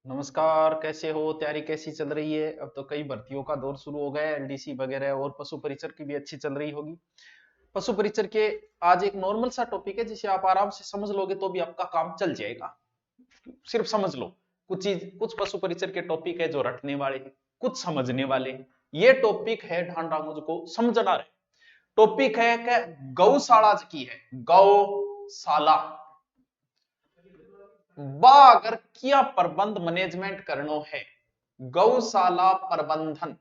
नमस्कार, कैसे हो? तैयारी कैसी चल रही है? अब तो कई भर्तियों का दौर शुरू हो गया है, एलडीसी वगैरह, और पशु परिचर की भी अच्छी चल रही होगी। पशु परिचर के आज एक नॉर्मल सा टॉपिक है जिसे आप आराम से समझ लोगे तो भी आपका काम चल जाएगा। सिर्फ समझ लो। कुछ पशु परिचर के टॉपिक है जो रटने वाले हैं, कुछ समझने वाले हैं। ये टॉपिक है, ध्यान रखो, मुझको समझना रहे। टॉपिक है कि गौशाला की है, गौशाला बा अगर क्या प्रबंध मैनेजमेंट करनो है, गौशाला प्रबंधन।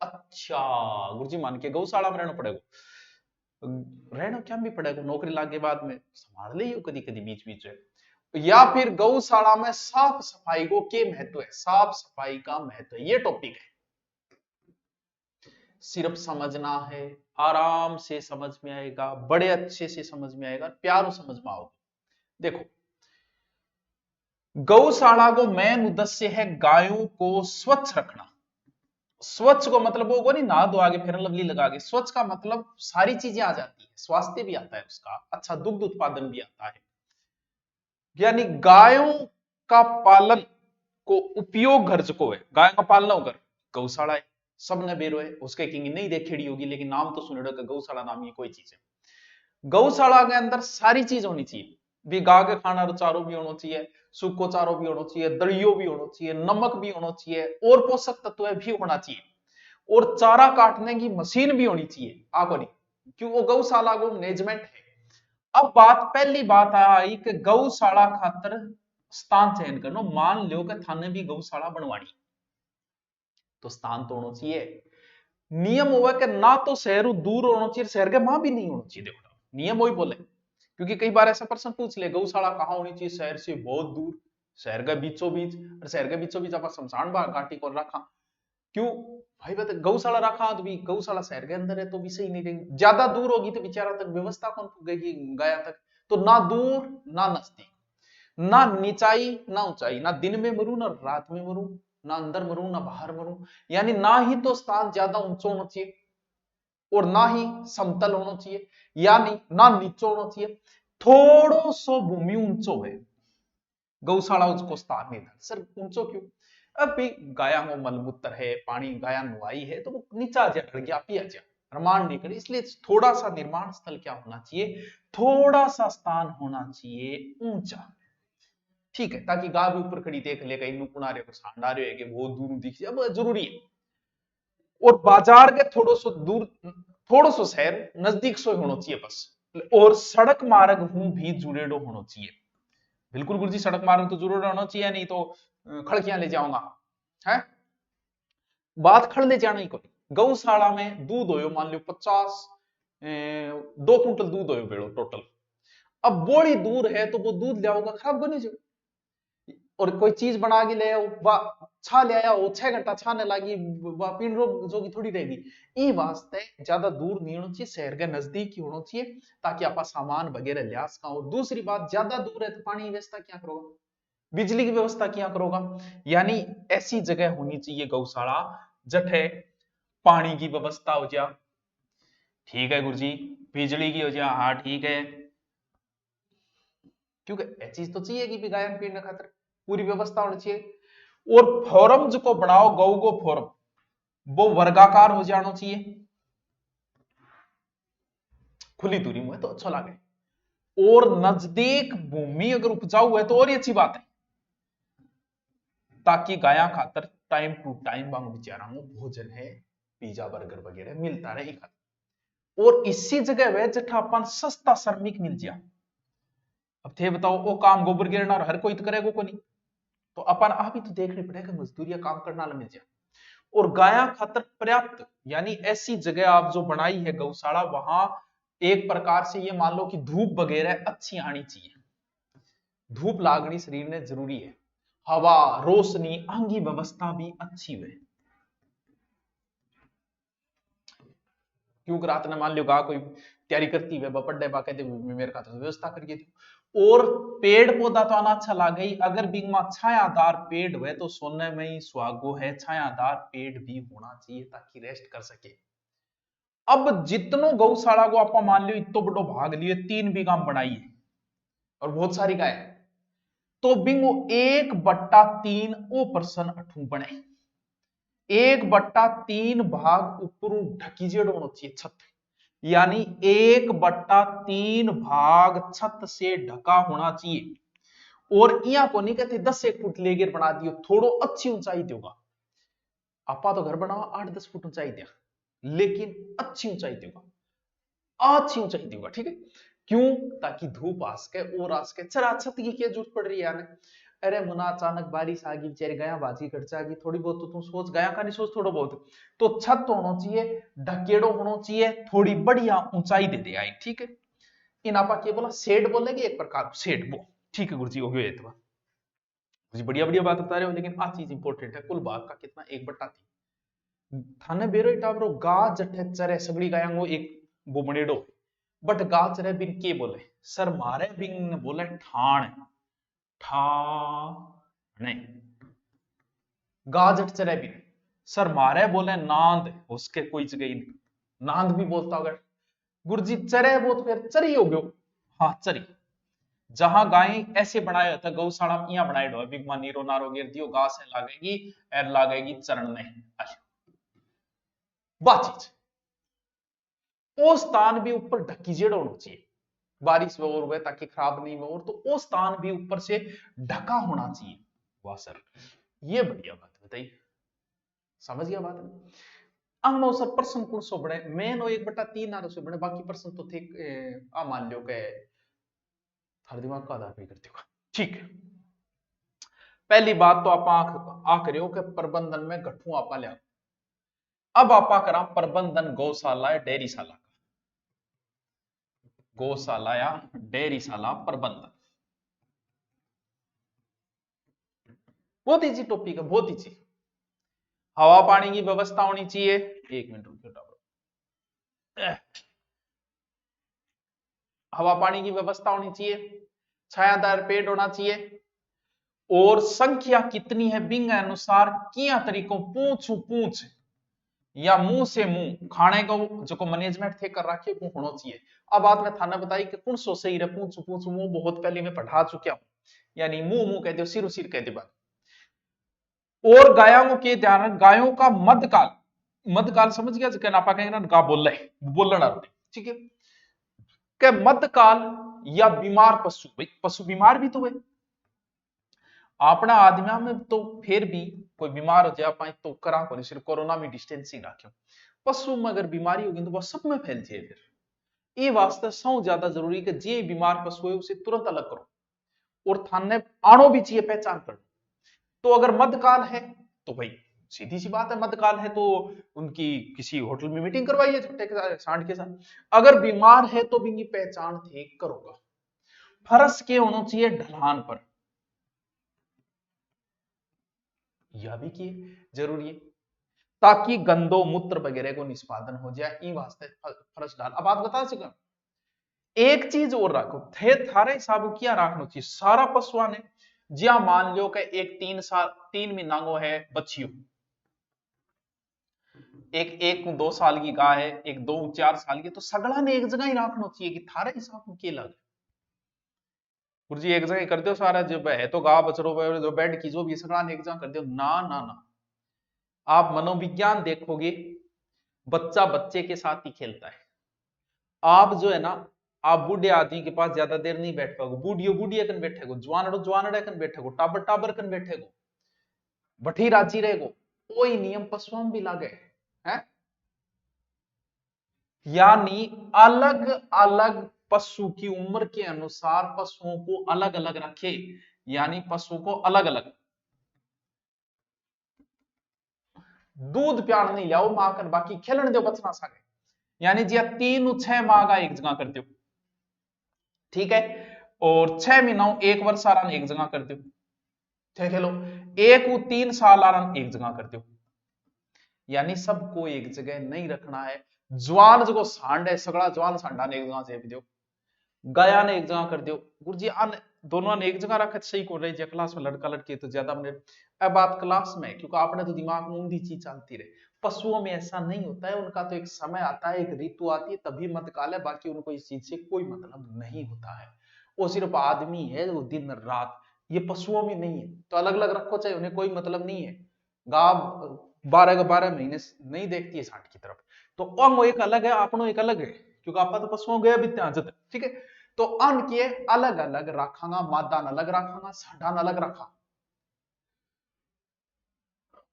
अच्छा गुरुजी, मान के गौशाला में रहना पड़ेगा, रहना क्या भी पड़ेगा, नौकरी लागे बाद में संभाल ले कदी कदी बीच बीच में। या फिर गौशाला में साफ सफाई को के महत्व है, साफ सफाई का महत्व है, ये टॉपिक है। सिर्फ समझना है, आराम से समझ में आएगा, बड़े अच्छे से समझ में आएगा, प्यारो समझ में आओगे। देखो, गौशाला को मेन उद्देश्य है गायों को स्वच्छ रखना। स्वच्छ को मतलब वो नहीं नहा धो आगे फेरन लवली लगा के, स्वच्छ का मतलब सारी चीजें आ जाती है, स्वास्थ्य भी आता है उसका, अच्छा दुग्ध उत्पादन भी आता है। यानी गायों का पालन को उपयोग घर को है, गाय का पालना होकर गौशाला है। सबने बेरो है उसके किंग नहीं देखेड़ी होगी, लेकिन नाम तो सुने का गौशाला नाम की कोई चीज है। गौशाला के अंदर सारी चीज होनी चाहिए, भी गाय के खाना चारो भी होना चाहिए, सूखो चारो भी होना चाहिए, दलियो भी होना चाहिए, नमक भी होना चाहिए, और पोषक तत्व भी होना चाहिए, और चारा काटने की मशीन भी होनी चाहिए। आगो नहीं, क्यों? वो गौशाला को मैनेजमेंट है। अब पहली बात आई कि गौशाला खातर स्थान चयन करना। मान लो कि थाने भी गौशाला बनवानी, तो स्थान तो होना चाहिए। नियम हुआ कि ना तो शहर दूर होना चाहिए, शहर के मां भी नहीं होना चाहिए। देखो नियम वही बोले, क्योंकि कई बार ऐसा प्रश्न पूछ ले, गौशाला कहाँ होनी चाहिए? शहर से बहुत दूर, शहर का बीचों बीच। और शहर के बीचों बीच आप शमशान घाटी को रखा, क्यों भाई? बता, गौशाला रखा तो भी गौशाला शहर के अंदर है तो भी सही नहीं रहेगी, ज्यादा दूर होगी तो बेचारा तक व्यवस्था कौन पुगेगी गाया तक? तो ना दूर ना नजदीक, ना नीचाई ना ऊंचाई, ना दिन में मरू ना रात में मरू, ना अंदर मरू ना बाहर मरू। यानी ना ही तो स्थान ज्यादा ऊंचा होना चाहिए और ना ही समतल होना चाहिए, यानी ना नीचे होना चाहिए, थोड़ो सो भूमि ऊंचो है। गौशाला उसको स्थान नहीं था सर, ऊंचो क्यों? अब भी गाया को मलमूत्र है, पानी गाया नुआई है, तो वो नीचा जा ढल गया, पिया जा रमान नहीं करे, इसलिए थोड़ा सा निर्माण स्थल क्या होना चाहिए? थोड़ा सा स्थान होना चाहिए ऊंचा। ठीक है, ताकि गाय भी ऊपर खड़ी देख ले, कहीं नुकुना रहे को सांडा रहे है कि बहुत दूर दिख जाए, अब जरूरी है। और बाजार के थोड़ो सो दूर, थोड़ो सो शहर नजदीक सो होना चाहिए बस। और सड़क मार्ग हूं भी जुड़ेडो होना चाहिए। बिल्कुल गुरुजी, सड़क मार्ग तो जरूर होना चाहिए, नहीं तो खड़कियां ले जाऊंगा है। बात खड़ ले जाना ही कोई। गौशाला में दूध हो, मान लो 50 2 कुंटल दूध हो बेड़ो टोटल। अब बोड़ी दूर है तो वो दूध ले आओगा खराब बने जो। और कोई चीज बना के ले आओ, छा ले आया वो 6 घंटा छाने लगी, पीण रोग जोगी थोड़ी रहेगी। ई वास्ते ज्यादा दूर नहीं होना चाहिए, शहर के नजदीक ही होना चाहिए, ताकि आप सामान वगैरह ले सका। और दूसरी बात, ज्यादा दूर है तो पानी की व्यवस्था क्या करोगा, बिजली की व्यवस्था क्या करोगा? यानी ऐसी जगह होनी चाहिए गौशाला जठे पानी की व्यवस्था हो जा, ठीक है गुरुजी, बिजली की हो जा, हाँ ठीक है, क्योंकि ऐसी चीज तो चाहिए कि गायन पीने खातर पूरी व्यवस्था होनी चाहिए। और फॉरम जो बनाओ गौ को फॉरम, वो वर्गाकार हो जाना चाहिए, खुली दूरी में तो अच्छा लगे। और नजदीक भूमि अगर उपजाऊ है तो और ही अच्छी बात है, ताकि गाया खातर टाइम टू टाइम वांग बेचारा भोजन है, पिज्जा बर्गर वगैरह मिलता रहे खातर। और इसी जगह वे जठा अपन सस्ता श्रमिक मिल जाए। अब थे बताओ, वो काम गोबर गिरना और हर कोई तो करेगा को नहीं, तो अपन आप ही तो देखने पड़ेगा, मजदूरिया काम करना मिल जाए। और गाया खातर पर्याप्त, यानी ऐसी जगह आप जो बनाई है गौशाला, वहां एक प्रकार से ये मान लो कि धूप वगैरह अच्छी आनी चाहिए। धूप लागनी शरीर ने जरूरी है, हवा रोशनी अंगी व्यवस्था भी अच्छी हुए। क्योंकि रात ने मान लो गा कोई तैयारी करती है बपड़े बा कहते मेरे का तो व्यवस्था करके थी। और पेड़ पौधा तो आना अच्छा लागे ही, अगर बिगमा छायादार पेड़ हुए तो सोने में ही सुहागो है, छायादार पेड़ भी होना चाहिए ताकि रेस्ट कर सके। अब जितनो गौशाला को आप मान लियो इतो बड़ो भाग लिए, 3 बीघा बनाई है और बहुत सारी गाय, तो बिंगो 1/3 ओ पर्सन अठू बने 1/3 भाग ऊपर ढकी जेड़ होना चाहिए छत, यानी 1/3 भाग छत से ढका होना चाहिए। और इया को नहीं कहते 10-1 फुट लेगिर बना दियो, थोड़ो अच्छी ऊंचाई देगा। आपा तो घर बनावा 8-10 फुट ऊंचाई दिया, लेकिन अच्छी ऊंचाई देगा, अच्छी ऊंचाई देगा, ठीक है। क्यों? ताकि धूप आ सके और आ सके। चरा छत की क्या जरूरत पड़ रही है यार? अरे मुना अचानक बारिश आ गई, बेचारे गया बाजी कट जाएगी, थोड़ी बहुत तो तुम सोच गया का नहीं सोच थोड़ा बहुत, तो छत होना चाहिए, ढकेड़ो होना चाहिए, थोड़ी बढ़िया ऊंचाई दे दे आई, ठीक है। इन आपा क्या बोला? शेड बोलेंगे एक प्रकार शेड, वो ठीक है गुरुजी, हो गया ये तो जी, बढ़िया बढ़िया बात बता रहे हो, लेकिन आ चीज इंपॉर्टेंट है। कुल भाग का कितना? 1/3 थाने बेरो टाबरो गा जठे चरे सगड़ी गायांगो एक वो बनेडो, बट गा चरे बिन के बोले सर मारे बिन बोले ठाण, ठा नहीं गाजट चरे बिन सर मारे बोले नांद, उसके कोई जगह ही नहीं, नांद भी बोलता अगर गुरुजी चरे वो तो फिर चरी हो गयो। हाँ चरी, जहां गाय ऐसे बनाया था गौशाला में यहाँ बनाए दो बिग नीरो नारो गिर दियो घास है लागेगी एर लागेगी चरण में, बात चीज वो स्थान भी ऊपर ढकी जेड़ होना चाहिए, बारिश में और हुए ताकि खराब नहीं हो, तो वो स्थान भी ऊपर से ढका होना चाहिए। वाह सर, ये बढ़िया बात बताइए, समझ गया बात नहीं। अंग सर प्रश्न कौन सो बने मेन 1/3 आ बने, बाकी प्रश्न तो थे आ मान लो के हर दिमाग का आधार पे करते हो, ठीक है। पहली बात तो आप आ करियो कि प्रबंधन में गठू आपा लिया। अब आपा करा प्रबंधन गौशाला या डेयरीशाला, गौशाला या डेयरीशाला प्रबंधन, बहुत इजी टॉपिक है, बहुत इजी। हवा पानी की व्यवस्था होनी चाहिए, 1 मिनट रुको, हवा पानी की व्यवस्था होनी चाहिए, छायादार पेड़ होना चाहिए, और संख्या कितनी है बिंग अनुसार किया तरीकों पूछू पूछ या मुंह से मुंह खाने को जो को मैनेजमेंट थे कर रखिए वो होना चाहिए। अब बात मैं थाना बताई कि कौन सो सही रहे पूछू पूछू मुंह बहुत पहले मैं पढ़ा चुका हूं, यानी मुंह मुंह कहते हो सिर सिर कहते बात। और गायों के ध्यान, गायों का मध्यकाल, मध्यकाल समझ गया कहना आपा कहेंगे ना गा बोल रहे बोलना, ठीक है। के मध्यकाल या बीमार पशु, भाई पशु बीमार भी तो है अपना आदमिया में, तो फिर भी कोई बीमार हो जाए पाए तो करा को सिर्फ कोरोना में डिस्टेंसिंग रखो, पशु में अगर बीमारी होगी तो वह सब में फैल जाए, फिर ये वास्ते सौ ज्यादा जरूरी कि जे बीमार पशु है उसे तुरंत अलग करो, और थाने आनो भी चाहिए पहचान कर। तो अगर मध्यकाल है तो भाई सीधी सी बात है, मध्यकाल है तो उनकी किसी होटल में मीटिंग करवाइए छुट्टे के साथ सांड के साथ। अगर बीमार है तो भी पहचान थे करोगा। फर्श के होना चाहिए ढलान पर, यह भी किए जरूरी है ताकि गंदो मूत्र वगैरह को निष्पादन हो जाए, ई वास्ते फर्श डाल। अब बात बता सका एक चीज और रखो थे थारे हिसाब किया रखना चाहिए सारा पशुआ ने, जिया मान लो कि एक 3 साल 3 महीना है बच्चियों, एक 2 साल की गाय है, एक 2-4 साल की, तो सगड़ा ने एक जगह ही रखना चाहिए कि थारे हिसाब में क्या लगे गुरुजी एक जगह कर दो सारा, जब है तो गा बचड़ो जो बेड की जो भी सगड़ा ने एक जगह कर दो, ना ना ना। आप मनोविज्ञान देखोगे बच्चा बच्चे के साथ ही खेलता है, आप जो है ना आप बूढ़े आदमी के पास ज्यादा देर नहीं बैठ पाओगे, बूढ़ियो बूढ़िया कन बैठेगो, जवानड़ो जवानड़े कन बैठेगो, टाबर टाबर कन बैठेगो, बठी राजी रहेगो, कोई नियम पशुओं भी लागे है। यानी अलग अलग पशु की उम्र के अनुसार पशुओं को अलग अलग रखे, यानी पशु को अलग अलग दूध प्यार नहीं लाओ मां कर, बाकी खेलन दो बचना सागे, यानी जी 3-6 माह का एक जगह कर दो, ठीक है। और 6 महीना 1 वर्ष आराम एक जगह कर दो, ठीक है लो। 1 3 साल आराम एक जगह कर दो, यानी सबको एक जगह नहीं रखना है। जवान जो सांड है सगड़ा जवान सांडा ने एक जगह चेप दो, गाया ने एक जगह कर दो गुरुजी, अन दोनों ने एक जगह रखा सही को रही क्लास में लड़का लड़की तो ज्यादा मिनट। अब बात क्लास में, क्योंकि आपने तो दिमाग में ऊंधी चीज चलती रहे, पशुओं में ऐसा नहीं होता है, उनका तो एक समय आता है, एक ऋतु आती है तभी मध्यकाल है, बाकी उनको इस चीज से कोई मतलब नहीं होता है। वो सिर्फ आदमी है वो दिन रात ये पशुओं में नहीं है, तो अलग अलग रखो, चाहे उन्हें कोई मतलब नहीं है। गाय 12 नहीं देखती है सांड की तरफ, तो अंग एक अलग है, अपनो एक अलग है, क्योंकि आप तो पशुओं गए भी त्याजत, ठीक है। तो अन्न के अलग अलग रखांगा, मादान अलग रखांगा, सांडान अलग रखा।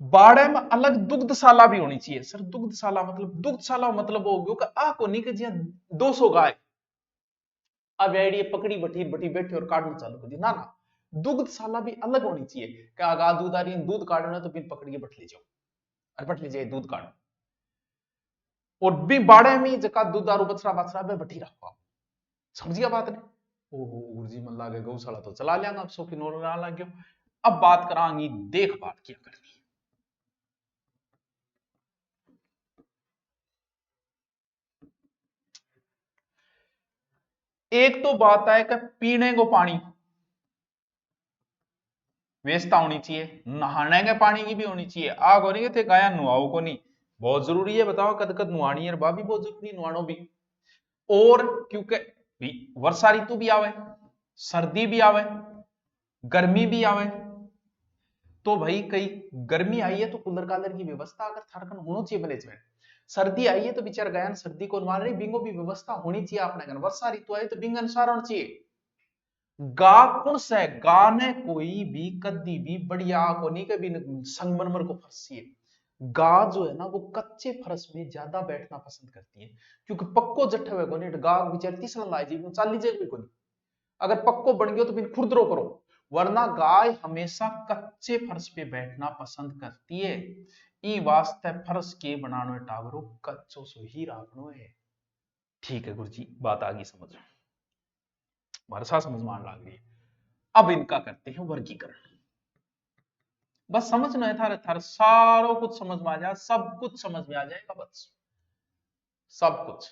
बाड़े में अलग दुग्धशाला भी होनी चाहिए। सर दुग्धशाला मतलब हो गयो कि आ को नहीं कि जिया 200 गाय अब एडी पकड़ी बठी बठी बैठे और काटना चालू कर दी, ना ना, दुग्धशाला भी अलग होनी चाहिए। क्या गा दूध आ रही है, दूध काटना तो बिन पकड़ के बठ ले जाओ, और बठ ले जाए दूध काट, और भी बाड़े में जका दूध दारू बछड़ा बछड़ा में बठी रखो। समझिए बात ने। ओहो गुरुजी मन लागे गौशाला तो चला लिया, अब सो की नोर लग गयो। अब बात करांगी देखभाल क्या करनी। एक तो बात है कि पीने को पानी व्यवस्था होनी चाहिए, नहाने के पानी की भी होनी चाहिए। आग होनी के थे गाया नुआओ को नहीं, बहुत जरूरी है, बताओ कद कद नुआनी है, भी बहुत जरूरी नुआनो भी। और क्योंकि वर्षा ऋतु भी आवे, सर्दी भी आवे, गर्मी भी आवे, तो भाई कई गर्मी आई है तो कूलर कालर की व्यवस्था अगर थारकन होनी चाहिए मैनेजमेंट। सर्दी आई है तो बेचार गया सर्दी को मान रही, बिंगो भी व्यवस्था होनी चाहिए अपने। वर्षा ऋतु आई तो बिंग अनुसार होना चाहिए। गा कौन सा गा ने कोई भी कदी भी बढ़िया को नहीं कभी संगमरमर को फंसी है। गा जो है ना वो कच्चे फर्श में ज्यादा बैठना पसंद करती है, क्योंकि पक्को जट्ठे हुए को नहीं गा बेचारी तीसरा लाई जी चाल लीजिए कोई को नहीं। अगर पक्को बन गयो तो फिर खुरदरो करो, वरना गाय हमेशा कच्चे फर्श पे बैठना पसंद करती है। ई वास्ते फर्श के बनानो टावरो कच्चो सो ही राखनो है। ठीक है गुरुजी, बात आ गई समझ, वर्षा समझ मान लग गई। अब इनका करते हैं वर्गीकरण। बस समझना है थारे थारे सारो कुछ समझ में आ जाए, सब कुछ समझ में आ जाएगा बस, सब कुछ।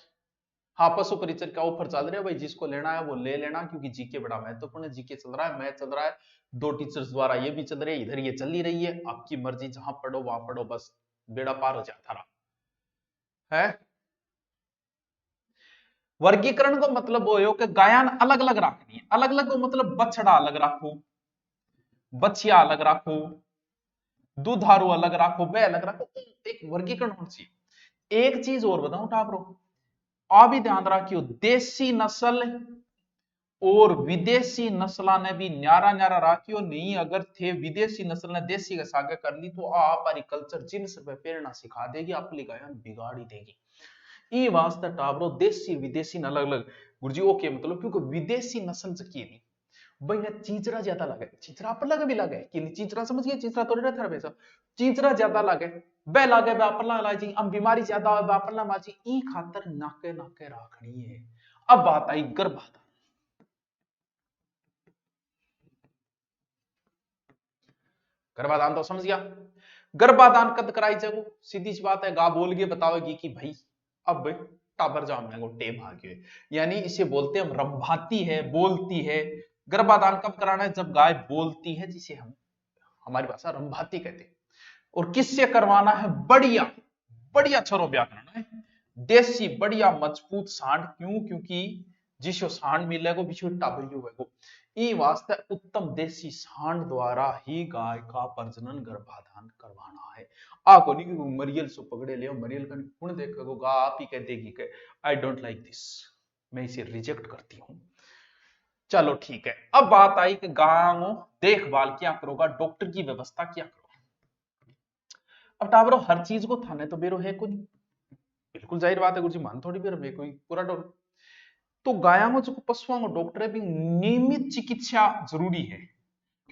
हाँ पशु परिचर का ऑफर चल रहा है भाई, जिसको लेना है वो ले लेना, क्योंकि जीके बड़ा महत्वपूर्ण है। जीके चल रहा है, मैथ चल रहा है, 2 टीचर्स द्वारा ये भी चल रही है, इधर ये चल ही रही है। आपकी मर्जी, जहां पढ़ो वहां पढ़ो, बस बेड़ा पार हो जाता रहा है। वर्गीकरण को मतलब वो कि गायन अलग अलग रखनी है। अलग अलग को मतलब बछड़ा अलग रखो, बछिया अलग रखो, दुधारू अलग रखो, वे अलग रखो, एक वर्गीकरण होना चाहिए। एक चीज और बताऊं टापरो, आ भी ध्यान रखियो, देसी नस्ल और विदेशी नस्ल ने भी न्यारा न्यारा राखियो नहीं। अगर थे विदेशी नस्ल ने देसी के सागे कर ली तो आपरी कल्चर जिन्स पे प्रेरणा सिखा देगी, अपनी गायन बिगाड़ी देगी। ई वास्ते टाबरो देसी विदेशी अलग अलग गुरुजी ओके, मतलब क्योंकि विदेशी नस्ल की नहीं भाई ने चीचरा ज्यादा लगे, चीचरा पर लगे भी लगे कि चीचरा समझ गए, चीचरा तो नहीं था वैसा, चीचरा ज्यादा लगे बे लागे बे अपना लाजी, हम बीमारी ज्यादा हो बे अपना माजी, ई खातर नाके नाके राखनी है। अब बात आई गर्भाधान। गर्भाधान तो समझ गया, गर्भाधान कद कराई जाओ, सीधी सी बात है, गा बोल के बताओगी कि भाई अब टाबर जामने को टेम आ गए, यानी इसे बोलते हैं हम रंभाती है, बोलती है। गर्भाधान कब कराना है, जब गाय बोलती है, जिसे हम हमारी भाषा रंभाती कहते हैं। और किससे करवाना है, बढ़िया बढ़िया छोरो ब्याह करना है, देसी बढ़िया मजबूत सांड, क्यों, क्योंकि जिसो सांड मिलेगो बिछो टाबरियो होगो। ई वास्ते उत्तम देसी सांड द्वारा ही गाय का प्रजनन गर्भाधान करवाना है। आको नहीं कि मरियल सो पकड़े ले, मरियल का गुण देखो गा आप ही कह देगी कि आई डोंट लाइक दिस, मैं इसे रिजेक्ट करती हूं। चलो ठीक है, अब बात आई कि गांव देखभाल क्या करोगा, डॉक्टर की व्यवस्था क्या करोगा। अब टाबरो हर चीज को थाने तो बेरो है को नहीं, बिल्कुल जाहिर बात है गुरुजी, मान थोड़ी बेरो है कोई पूरा डॉक्टर। तो गाया में जो पशुओं को डॉक्टर है भी नियमित चिकित्सा जरूरी है,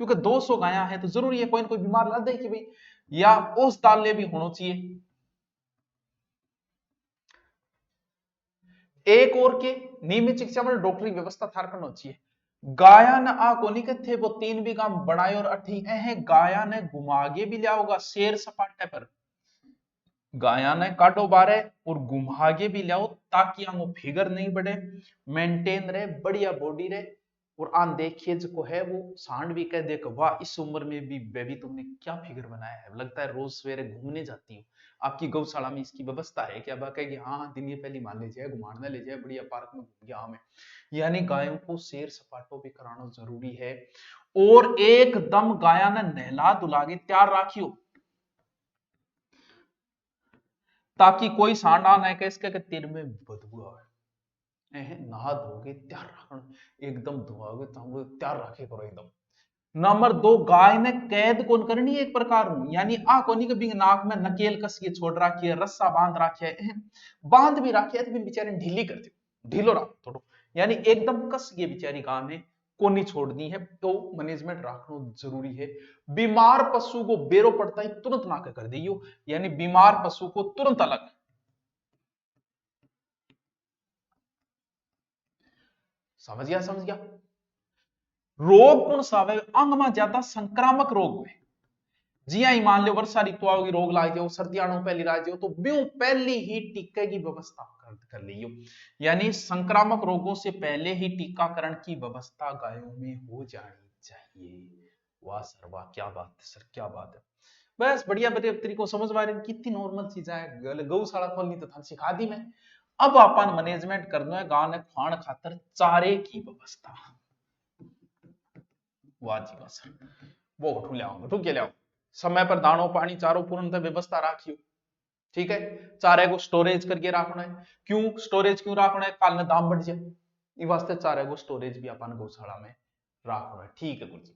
क्योंकि 200 गाया है तो जरूरी है कोई ना कोई बीमार लग जाए कि भाई, या उस डालने भी होना चाहिए। एक और के नियमित चिकित्सा में डॉक्टर की व्यवस्था थार करना चाहिए। गाया ने आ कोनी के थे वो 3 बीघा बनाए और अठी गाया ने घुमागे भी लिया होगा शेर सपाटे पर, गाया ने काटो बारे और घुमागे भी लियाओ, ताकि वो फिगर नहीं बढ़े, मेंटेन रहे, बढ़िया बॉडी रहे, और आन देखिए जो है वो सांड भी कह देख, वाह इस उम्र में भी बेबी तुमने क्या फिगर बनाया है, लगता है रोज सवेरे घूमने जाती हूँ। आपकी गौशाला में इसकी व्यवस्था है क्या? वह कहेगी हाँ हाँ दिन ये पहले मान लीजिए, घुमाने ले जाए बढ़िया पार्क में घूम गया हमें। यानी गायों को सैर सपाटो भी कराना जरूरी है, और एकदम गाया ने नहला धुला के तैयार राखियो, ताकि कोई सांडा ना कह इसके तेरे में बदबू आवे। नहा धोगे तैयार रखना, एकदम धोओगे तो तैयार रखे करो एकदम। नंबर 2, गाय ने कैद कौन करनी है एक प्रकार हूं, यानी आ कोनी के नाक में नकेल कस के छोड़ रखी है, रस्सा बांध रखी है, बांध भी रखी है तो बेचारे ढीली कर दो, ढीलो रखो थोड़ो, यानी एकदम कस के बेचारी गाय ने कोनी छोड़नी है, तो मैनेजमेंट रखना जरूरी है। बीमार पशु को बेरो पड़ता है तुरंत नाके कर दियो, यानी बीमार पशु को तुरंत अलग। समझ गया समझ गया। रोग कौन सा है? अंग में ज्यादा संक्रामक रोग में, जी हाँ मान लो वर्षा ऋतु आओगी रोग लाग जाओ, सर्दी आनो पहली राज जाओ, तो ब्यों पहले ही टीके की व्यवस्था कर लियो, यानी संक्रामक रोगों से पहले ही टीकाकरण की व्यवस्था गायों में हो जानी चाहिए। वाह सर वाह, क्या बात है सर, क्या बात है। बस बढ़िया बढ़िया तरीको समझ पा रहे, कितनी नॉर्मल चीज है, गौशाला खोलनी तो था सिखा दी मैं। अब अपन मैनेजमेंट करना है गांव ने खान खातर चारे की व्यवस्था। वाह जी वाह सर, वो उठू ले आओ, उठू के ले आओ, समय पर दानो पानी चारों पूर्णतः व्यवस्था राखियो, ठीक है। चारे को स्टोरेज करके रखना है, क्यों स्टोरेज क्यों रखना है? काल में दाम बढ़ जाए, इस वास्ते चारे को स्टोरेज भी अपन गौशाला में रखना है, ठीक है गुरुजी।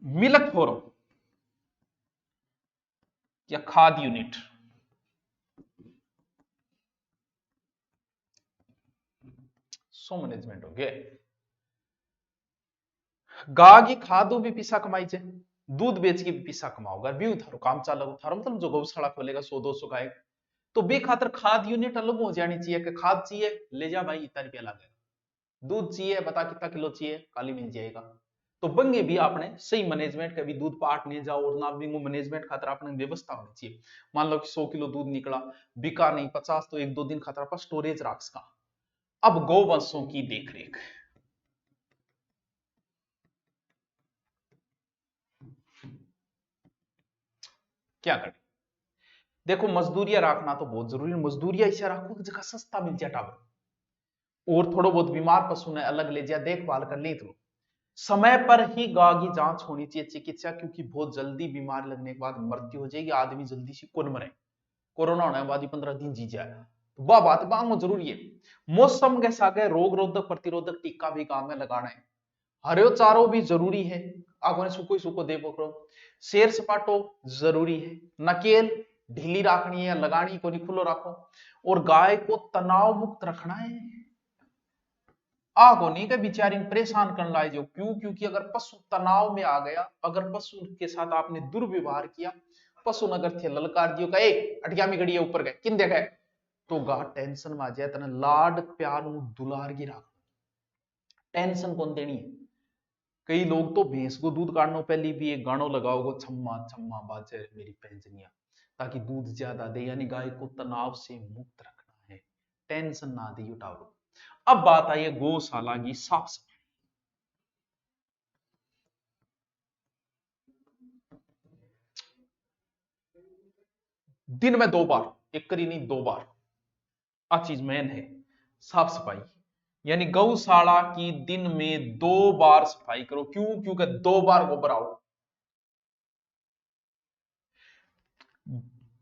मिल्क फोरम या खाद यूनिट, सो मैनेजमेंट हो गया। गा की खादू भी पैसा कमाई छे, दूध बेच के भी पैसा कमाओगा, भी थारो काम चालू थारो मतलब जो गौशाला खोलेगा 100-200 गाय, तो बे खातर खाद यूनिट अलग हो जानी चाहिए, कि खाद चाहिए ले जा भाई इतना रुपया लगेगा, दूध चाहिए बता कितना किलो चाहिए, काली मिल जाएगा। तो बंगे भी आपने सही मैनेजमेंट कभी दूध पाट नहीं जाओ, और ना भी मैनेजमेंट खातर आपने व्यवस्था होनी चाहिए। मान लो कि 100 किलो दूध निकला, बिका नहीं 50, तो 1-2 दिन खातर आप स्टोरेज रख सका। अब गौवंशों की देखरेख क्या करें? देखो मजदूरिया रखना तो बहुत जरूरी है, मजदूरिया ऐसा रखो कि जगह सस्ता मिल जाए टावर, और थोड़ा बहुत बीमार पशु ने अलग ले जाए, देखभाल कर ली, तो समय पर ही गाय की जांच होनी चाहिए, चिकित्सा, क्योंकि बहुत जल्दी बीमार लगने के बाद मृत्यु हो जाएगी, आदमी जल्दी से कौन मरे, कोरोना होने के बाद ही 15 दिन जी जाए, तो वह बात बांग जरूरी है। मौसम के साथ रोग रोधक प्रतिरोधक टीका भी गांव में लगाना है, हरियो चारो भी जरूरी है, आगो ने सुको ही सुको दे पकड़ो, शेर सपाटो जरूरी है, नकेल ढीली रखनी है, लगानी को नहीं खुलो रखो, और गाय को तनाव मुक्त रखना है। आगो नहीं के बेचारी परेशान करने लाई जो, क्यों? क्योंकि अगर पशु तनाव में आ गया, अगर पशु के साथ आपने दुर्व्यवहार किया, पशु नगर थे ललकार दियो का अटिया में गड़ी ऊपर गए किन गए, तो गा टेंशन में आ जाए, तना लाड प्यार दुलार की रख, टेंशन कौन देनी है। कई लोग तो भैंस को दूध काटने पहले भी एक गानों लगाओगे, छम्मा छम्मा बाजे मेरी पैंजनिया, ताकि दूध ज्यादा दे, यानी गाय को तनाव से मुक्त रखना है, टेंशन ना दे उठाओ। अब बात आई है गौशाला की साफ सफाई। दिन में 2 बार, एक करी नहीं 2 बार, आ चीज मेन है साफ सफाई, यानी गौशाला की दिन में 2 बार सफाई करो, क्यों? क्योंकि 2 बार गोबर आओ,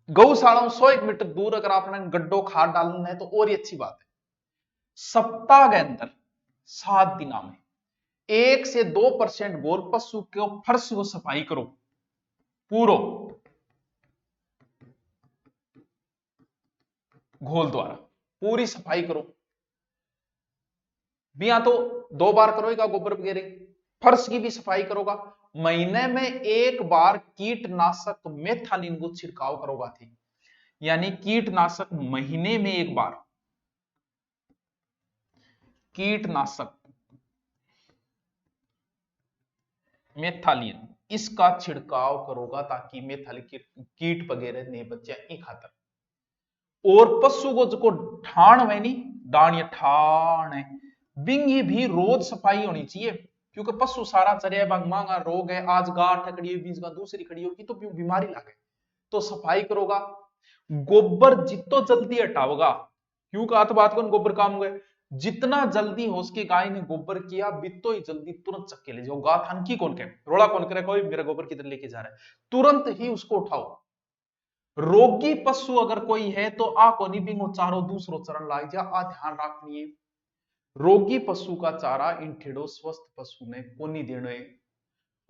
गौशाला में 101 मीटर दूर अगर आपने गड्ढो खाद डालना है तो और ही अच्छी बात है। सप्ताह के अंदर 7 दिना में 1 से 2% गोर पशु के फर्श को सफाई करो, पूरो घोल द्वारा पूरी सफाई करो, भी तो 2 बार करोगा गोबर वगैरह, फर्श की भी सफाई करोगा, महीने में 1 बार कीटनाशक मेथालिन को छिड़काव करोगा थी, यानी कीटनाशक महीने में 1 बार कीटनाशक मेथालिन इसका छिड़काव करोगा, ताकि मेथालिन कीट वगैरह नहीं बच जाए खातर। और पशु को जो ठाण में नहीं डाण या ठाण है, बिंग ये भी रोज सफाई होनी चाहिए, क्योंकि पशु सारा चरे मांगा रोग है, आज गांठ खड़ी हुई बीच का दूसरी खड़ी होगी तो बीमारी लगे, तो सफाई करोगा। गोबर जितो जल्दी हटाओगा, क्योंकि आत बात को गोबर काम हुए, जितना जल्दी हो सके गाय ने गोबर किया बितो ही जल्दी तुरंत चक्के ले जाओ। गाथ हनकी कौन के रोड़ा कौन करे, कोई मेरा गोबर किधर लेके जा रहा है, तुरंत ही उसको उठाओ। रोगी पशु अगर कोई है तो आ कोनी बिंगो चारो दूसरो चरण लाग जा, आ ध्यान रखनी है। रोगी पशु का चारा इन ठेड़ो स्वस्थ पशु ने कोनी देने।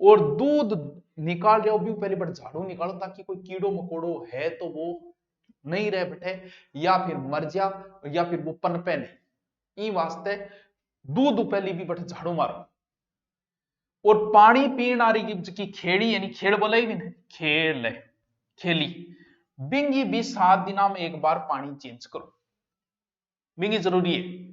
और दूध निकाल रहे हो भी पहले बट झाड़ू निकालो, ताकि कोई कीड़ो मकोड़ो है तो वो नहीं रह बैठे, या फिर मर जा, या फिर वो पनपे नहीं। ई वास्ते दूध पहले भी बट झाड़ू मारो। और पानी पीण आ रही की खेड़ी, यानी खेड़ बोले भी नहीं, खेल है खेली, बिंगी भी 7 दिना में एक बार पानी चेंज करो, बिंगी जरूरी है।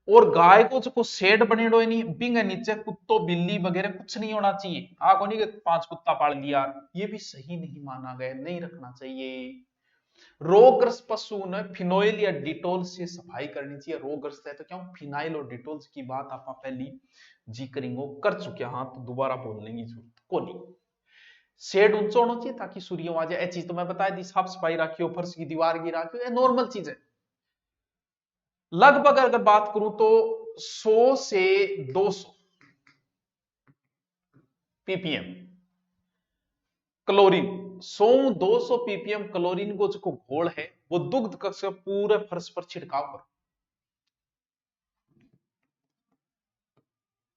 और गाय को जो शेड बनेडो नहीं, बिंग नीचे कुत्तो बिल्ली वगैरह कुछ नहीं होना चाहिए। आको नहीं 5 कुत्ता पाल लिया, ये भी सही नहीं माना गया, नहीं रखना चाहिए। रोगग्रस्त पशु ने फिनोइल या डिटोल से सफाई करनी चाहिए। रोगग्रस्त है तो क्यों, फिनाइल और डिटोल की बात आप पहली जी करेंगे कर चुके, हाँ तो दोबारा बोलने की जरूरत को नहीं। शेड ऊंचा होना चाहिए ताकि सूर्य आ जाए, चीज तो मैं बता दी, साफ सफाई रखियो, फर्श की दीवार की रखियो, ये नॉर्मल चीज है। लगभग अगर बात करूं तो 100 से 200 पीपीएम क्लोरीन, 100-200 पीपीएम क्लोरीन को जो घोल है वो दुग्ध कक्ष पूरे फर्श पर छिड़काव करो।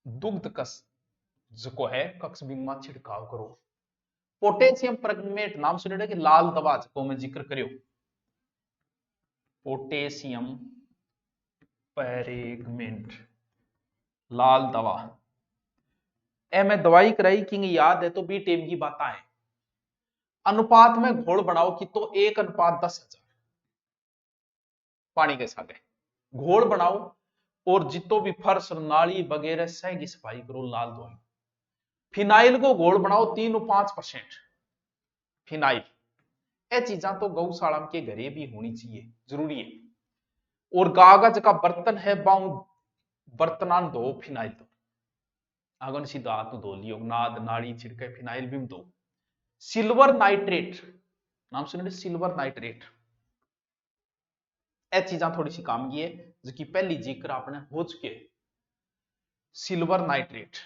दुग्ध कक्ष जो है कक्ष बिंग छिड़काव करो। पोटेशियम परगमेट नाम सुने कि लाल दवा जो मैं जिक्र करियो, पोटेशियम पेरेगमेंट लाल दवा, ए मैं दवाई कराई कि याद है तो बी टेम की बात है। अनुपात में घोल बनाओ कि तो 1:10,000 पानी के साथ घोल बनाओ, और जितो भी फर्श नाली वगैरह सह की सफाई करो, लाल दवाई। फिनाइल को घोल बनाओ 3-5% फिनाइल, ये चीजा तो गौशाला के घरे भी होनी चाहिए, जरूरी है। और कागज का बर्तन है बाऊ बर्तनान दो फिनाइल दो, अगन सीधा हाथ धो लियो, नाद नाड़ी छिड़के फिनाइल भी दो। सिल्वर नाइट्रेट नाम सुने, सिल्वर नाइट्रेट, ए चीजा थोड़ी सी काम की है जो कि पहली जिक्र आपने हो चुके। सिल्वर नाइट्रेट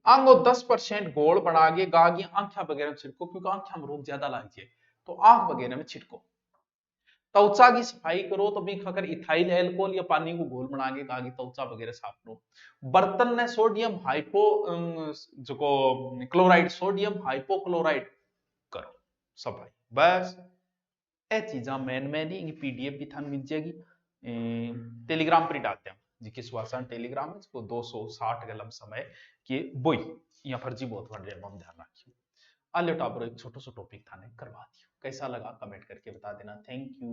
आंगो 10% घोल बना के गा की आंखा वगैरह में छिड़को, क्योंकि आंखा में रोग ज्यादा लग जाए तो आंख वगैरह में छिड़को। त्वचा की सफाई करो तो भी अगर इथाइल एल्कोहल या पानी को घोल बना के गा की त्वचा वगैरह साफ करो। बर्तन ने सोडियम हाइपो जो क्लोराइड, सोडियम हाइपोक्लोराइड करो सफाई, बस ए चीजा मैन ही पीडीएफ भी थान मिल जाएगी, टेलीग्राम पर डालते हैं जिसके स्वासन टेलीग्राम है, इसको 260 गलम समय के बोई या फर्जी बहुत बन रहे हम ध्यान रखिए। आले टापर एक छोटा सा टॉपिक था करवा दियो, कैसा लगा कमेंट करके बता देना। Thank you.